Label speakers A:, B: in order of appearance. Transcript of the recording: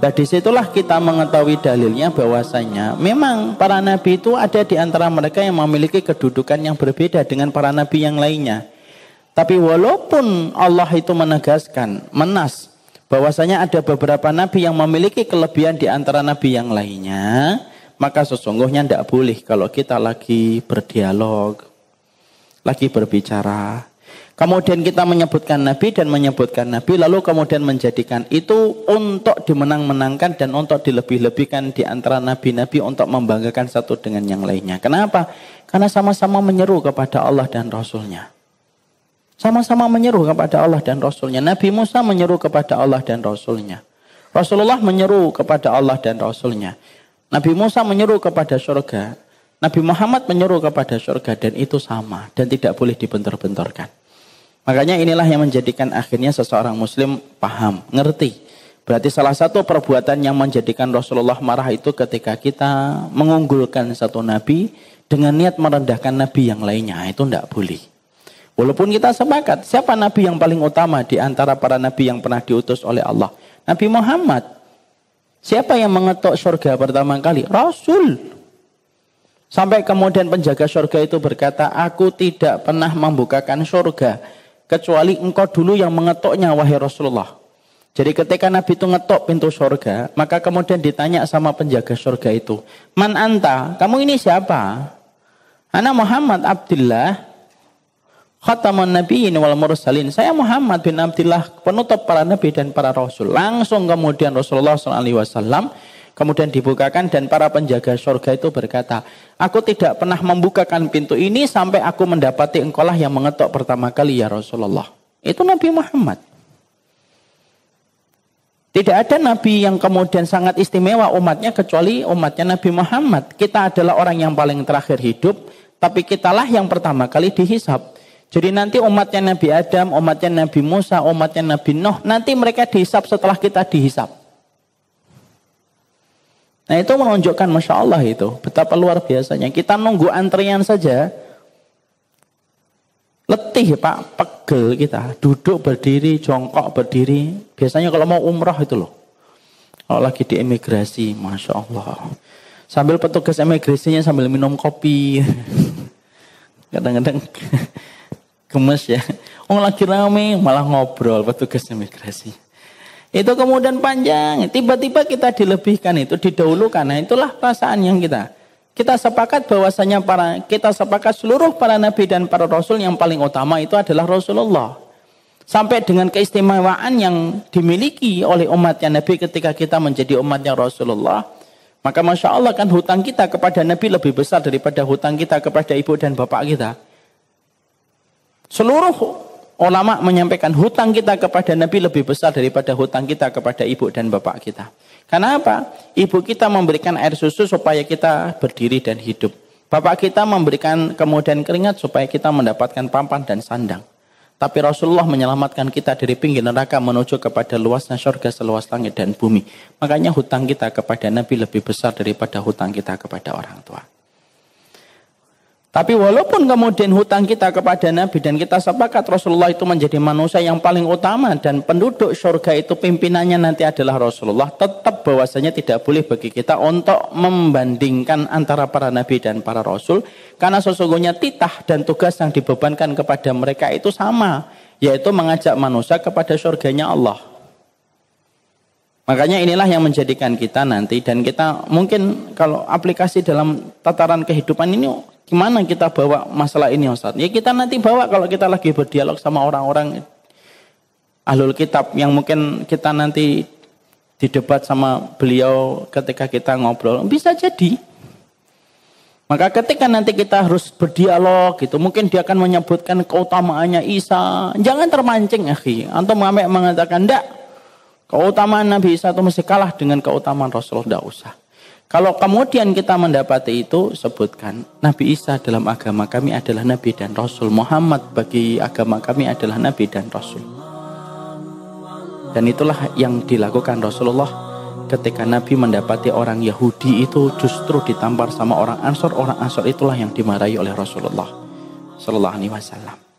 A: Nah disitulah kita mengetahui dalilnya bahwasanya memang para nabi itu ada di antara mereka yang memiliki kedudukan yang berbeda dengan para nabi yang lainnya. Tapi walaupun Allah itu menegaskan, menas, bahwasanya ada beberapa nabi yang memiliki kelebihan di antara nabi yang lainnya, maka sesungguhnya tidak boleh kalau kita lagi berdialog, lagi berbicara, kemudian kita menyebutkan nabi dan menyebutkan nabi, lalu kemudian menjadikan itu untuk dimenang-menangkan dan untuk dilebih-lebihkan di antara nabi-nabi untuk membanggakan satu dengan yang lainnya. Kenapa? Karena sama-sama menyeru kepada Allah dan Rasulnya. Sama-sama menyeru kepada Allah dan Rasulnya. Nabi Musa menyeru kepada Allah dan Rasulnya. Rasulullah menyeru kepada Allah dan Rasulnya. Nabi Musa menyeru kepada surga. Nabi Muhammad menyeru kepada surga. Dan itu sama. Dan tidak boleh dibentur-benturkan. Makanya inilah yang menjadikan akhirnya seseorang muslim paham, ngerti. Berarti salah satu perbuatan yang menjadikan Rasulullah marah itu ketika kita mengunggulkan satu nabi dengan niat merendahkan nabi yang lainnya. Itu tidak boleh. Walaupun kita sepakat, siapa nabi yang paling utama di antara para nabi yang pernah diutus oleh Allah? Nabi Muhammad. Siapa yang mengetuk surga pertama kali? Rasul. Sampai kemudian penjaga surga itu berkata, aku tidak pernah membukakan surga kecuali engkau dulu yang mengetuknya, wahai Rasulullah. Jadi ketika Nabi itu ngetuk pintu surga, maka kemudian ditanya sama penjaga surga itu, man anta? Kamu ini siapa? Ana Muhammad Abdullah, khatamun nabiyyin wal mursalin. Saya Muhammad bin Abdullah, penutup para nabi dan para rasul. Langsung kemudian Rasulullah SAW kemudian dibukakan dan para penjaga surga itu berkata, aku tidak pernah membukakan pintu ini sampai aku mendapati engkaulah yang mengetuk pertama kali ya Rasulullah. Itu Nabi Muhammad. Tidak ada nabi yang kemudian sangat istimewa umatnya kecuali umatnya Nabi Muhammad. Kita adalah orang yang paling terakhir hidup, tapi kitalah yang pertama kali dihisab. Jadi nanti umatnya Nabi Adam, umatnya Nabi Musa, umatnya Nabi Nuh, nanti mereka dihisab setelah kita dihisab. Nah itu menunjukkan Masya Allah itu, betapa luar biasanya. Kita nunggu antrian saja, letih Pak, pegel kita. Duduk berdiri, jongkok berdiri. Biasanya kalau mau umrah itu loh. Kalau lagi di imigrasi, Masya Allah. Sambil petugas imigrasinya sambil minum kopi. Kadang-kadang gemes ya. Lagi rame malah ngobrol petugas imigrasi. Itu kemudian panjang. Tiba-tiba kita dilebihkan itu, didahulukan. Nah itulah perasaan yang kita sepakat bahwasanya kita sepakat seluruh para nabi dan para rasul yang paling utama itu adalah Rasulullah. Sampai dengan keistimewaan yang dimiliki oleh umatnya Nabi ketika kita menjadi umatnya Rasulullah. Maka Masya Allah kan hutang kita kepada Nabi lebih besar daripada hutang kita kepada ibu dan bapak kita. Seluruh ulama menyampaikan hutang kita kepada Nabi lebih besar daripada hutang kita kepada ibu dan bapak kita. Karena apa? Ibu kita memberikan air susu supaya kita berdiri dan hidup. Bapak kita memberikan kemudian keringat supaya kita mendapatkan papan dan sandang. Tapi Rasulullah menyelamatkan kita dari pinggir neraka menuju kepada luasnya surga seluas langit dan bumi. Makanya hutang kita kepada Nabi lebih besar daripada hutang kita kepada orang tua. Tapi walaupun kemudian hutang kita kepada Nabi dan kita sepakat Rasulullah itu menjadi manusia yang paling utama dan penduduk surga itu pimpinannya nanti adalah Rasulullah, tetap bahwasanya tidak boleh bagi kita untuk membandingkan antara para Nabi dan para Rasul, karena sesungguhnya titah dan tugas yang dibebankan kepada mereka itu sama, yaitu mengajak manusia kepada surganya Allah. Makanya inilah yang menjadikan kita nanti, dan kita mungkin kalau aplikasi dalam tataran kehidupan ini, gimana kita bawa masalah ini Ustaz? Ya kita nanti bawa kalau kita lagi berdialog sama orang-orang ahlul kitab yang mungkin kita nanti didebat sama beliau ketika kita ngobrol. Bisa jadi. Maka ketika nanti kita harus berdialog gitu, mungkin dia akan menyebutkan keutamaannya Isa. Jangan termancing akhi. Antum mengatakan enggak. Keutamaan Nabi Isa itu mesti kalah dengan keutamaan Rasulullah, enggak usah. Kalau kemudian kita mendapati itu, sebutkan Nabi Isa dalam agama kami adalah Nabi dan Rasul. Muhammad bagi agama kami adalah Nabi dan Rasul. Dan itulah yang dilakukan Rasulullah ketika Nabi mendapati orang Yahudi itu justru ditampar sama orang Ansor. Orang Ansor itulah yang dimarahi oleh Rasulullah Sallallahu Alaihi Wasallam.